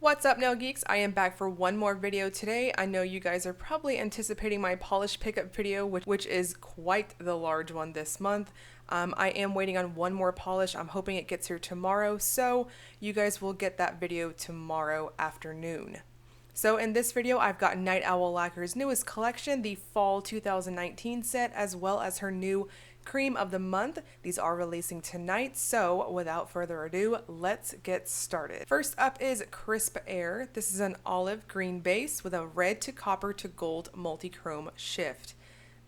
What's up, nail geeks? I am back for one more video today. I know you guys are probably anticipating my polish pickup video, which is quite the large one this month. I am waiting on one more polish. I'm hoping it gets here tomorrow, so you guys will get that video tomorrow afternoon. So in this video, I've got Night Owl Lacquer's newest collection, the Fall 2019 set, as well as her new Cream of the Month. These are releasing tonight, so without further ado, let's get started. First up is Crisp Air. This is an olive green base with a red to copper to gold multi-chrome shift.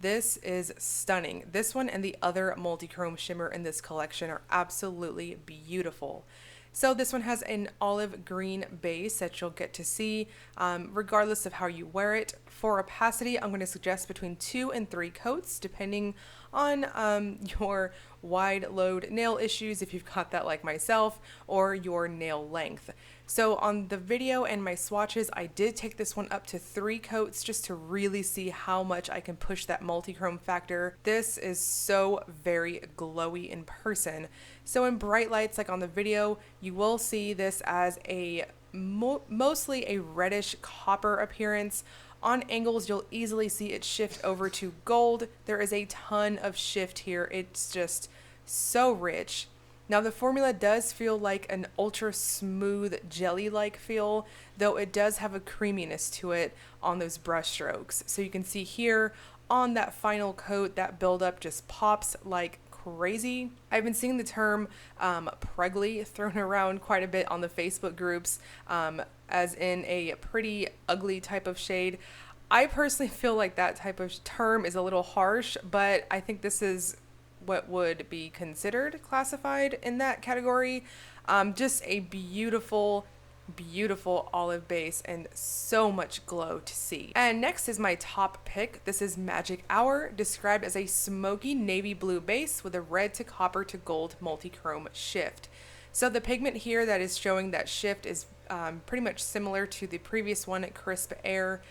This is stunning. This one and the other multi-chrome shimmer in this collection are absolutely beautiful. So this one has an olive green base that you'll get to see regardless of how you wear it. For opacity, I'm going to suggest between 2 and 3 coats depending on your wide load nail issues, if you've got that like myself, or your nail length. So on the video and my swatches, I did take this one up to 3 coats just to really see how much I can push that multi-chrome factor. This is so very glowy in person. So in bright lights like on the video, you will see this as a mostly a reddish copper appearance. On angles, you'll easily see it shift over to gold. There is a ton of shift here. It's just so rich. Now the formula does feel like an ultra smooth jelly-like feel, though it does have a creaminess to it on those brush strokes. So you can see here on that final coat, that buildup just pops like crazy. I've been seeing the term pregly thrown around quite a bit on the Facebook groups, as in a pretty ugly type of shade. I personally feel like that type of term is a little harsh, but I think this is what would be considered classified in that category. Just a beautiful olive base and so much glow to see. And next is my top pick. This is Magic Hour, described as a smoky navy blue base with a red to copper to gold multi-chrome shift. So the pigment here that is showing that shift is pretty much similar to the previous one at Crisp Air.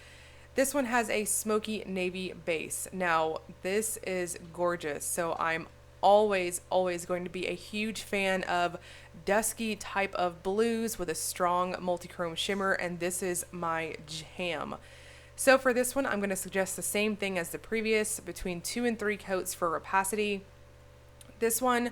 This one has a smoky navy base. Now this is gorgeous, so I'm always going to be a huge fan of dusky type of blues with a strong multi-chrome shimmer, and this is my jam. So for this one, I'm going to suggest the same thing as the previous, between 2 and 3 coats for opacity. This one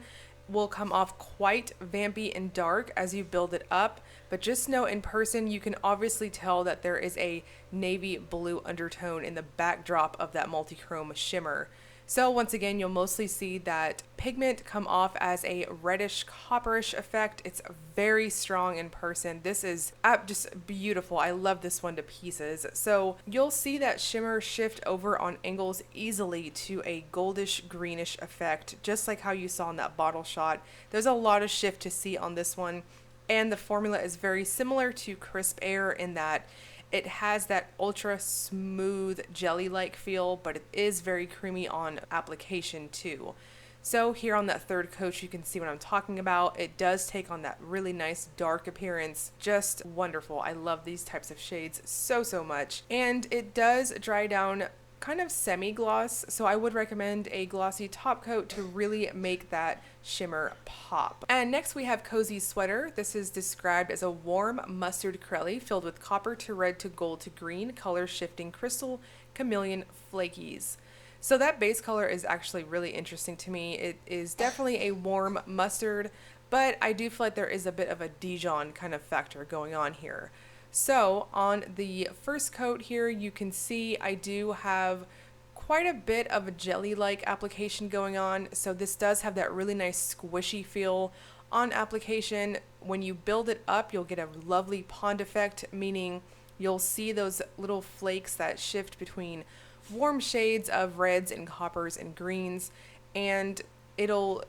will come off quite vampy and dark as you build it up, but just know in person you can obviously tell that there is a navy blue undertone in the backdrop of that multi-chrome shimmer. So once again, you'll mostly see that pigment come off as a reddish copperish effect. It's very strong in person. This is just beautiful. I love this one to pieces. So you'll see that shimmer shift over on angles easily to a goldish greenish effect, just like how you saw in that bottle shot. There's a lot of shift to see on this one, and the formula is very similar to Crisp Air in that it has that ultra smooth jelly-like feel, but it is very creamy on application too. So here on that third coat, you can see what I'm talking about. It does take on that really nice dark appearance. Just wonderful. I love these types of shades so much. And it does dry down kind of semi-gloss, so I would recommend a glossy top coat to really make that shimmer pop. And next we have Cozy Sweater. This is described as a warm mustard crelly filled with copper to red to gold to green color shifting crystal chameleon flakies. So that base color is actually really interesting to me. It is definitely a warm mustard, but I do feel like there is a bit of a Dijon kind of factor going on here. So on the first coat here, you can see I do have quite a bit of a jelly-like application going on. So this does have that really nice squishy feel on application. When you build it up, you'll get a lovely pond effect, meaning you'll see those little flakes that shift between warm shades of reds and coppers and greens, and it'll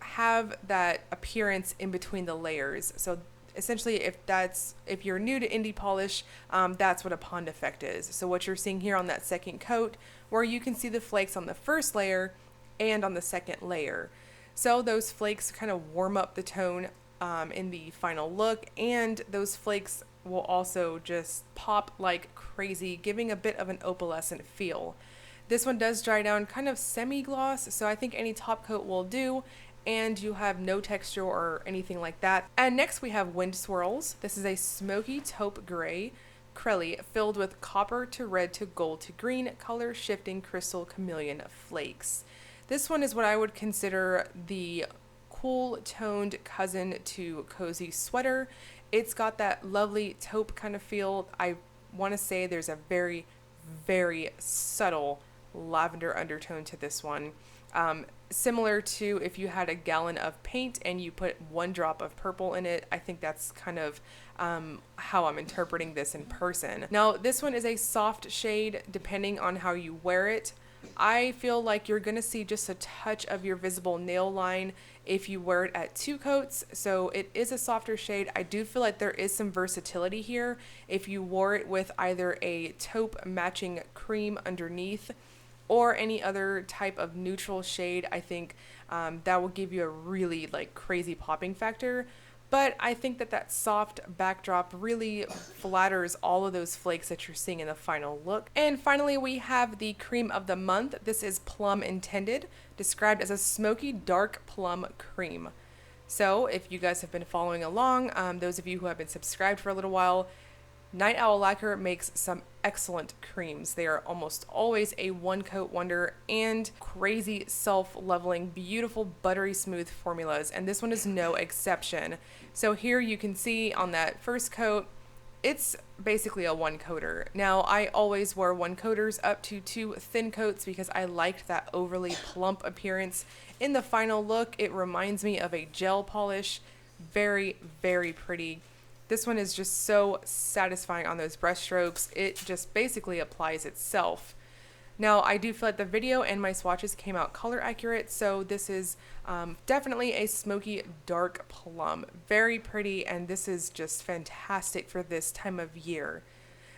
have that appearance in between the layers. So essentially, if you're new to indie polish, that's what a pond effect is. So what you're seeing here on that second coat, where you can see the flakes on the first layer and on the second layer. So those flakes kind of warm up the tone in the final look, and those flakes will also just pop like crazy, giving a bit of an opalescent feel. This one does dry down kind of semi-gloss, so I think any top coat will do. and you have no texture or anything like that. And next we have Wind Swirls. This is a smoky taupe gray Crelly filled with copper to red to gold to green color shifting crystal chameleon flakes. This one is what I would consider the cool toned cousin to Cozy Sweater. It's got that lovely taupe kind of feel. I want to say there's a very, very subtle lavender undertone to this one. Similar to if you had a gallon of paint and you put 1 drop of purple in it. I think that's kind of how I'm interpreting this in person. Now, this one is a soft shade depending on how you wear it. I feel like you're going to see just a touch of your visible nail line if you wear it at 2 coats, so it is a softer shade. I do feel like there is some versatility here if you wore it with either a taupe matching cream underneath or any other type of neutral shade. I think that will give you a really like crazy popping factor. But I think that that soft backdrop really flatters all of those flakes that you're seeing in the final look. And finally, we have the cream of the month. This is Plum Intended, described as a smoky dark plum cream. So if you guys have been following along, those of you who have been subscribed for a little while, Night Owl Lacquer makes some excellent creams. They are almost always a one-coat wonder and crazy self-leveling, beautiful, buttery smooth formulas, and this one is no exception. So here you can see on that first coat, it's basically a one-coater. Now, I always wear one-coaters up to 2 thin coats because I liked that overly plump appearance. In the final look, it reminds me of a gel polish. Very, very pretty. This one is just so satisfying on those brush strokes. It just basically applies itself. Now, I do feel like the video and my swatches came out color accurate, so this is definitely a smoky dark plum. Very pretty, and this is just fantastic for this time of year.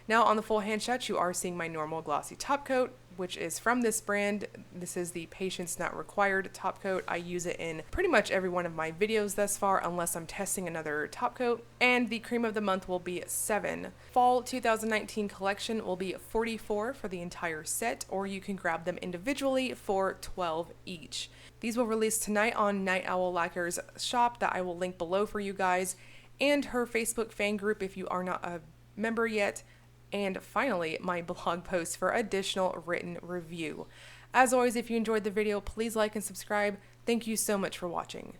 Now, on the full hand shot, you are seeing my normal glossy top coat, which is from this brand. This is the Patience Not Required top coat. I use it in pretty much every one of my videos thus far, unless I'm testing another top coat. And the cream of the month will be 7. Fall 2019 collection will be 44 for the entire set, or you can grab them individually for 12 each. These will release tonight on Night Owl Lacquer's shop that I will link below for you guys, and her Facebook fan group if you are not a member yet. And finally, my blog post for additional written review. As always, if you enjoyed the video, please like and subscribe. Thank you so much for watching.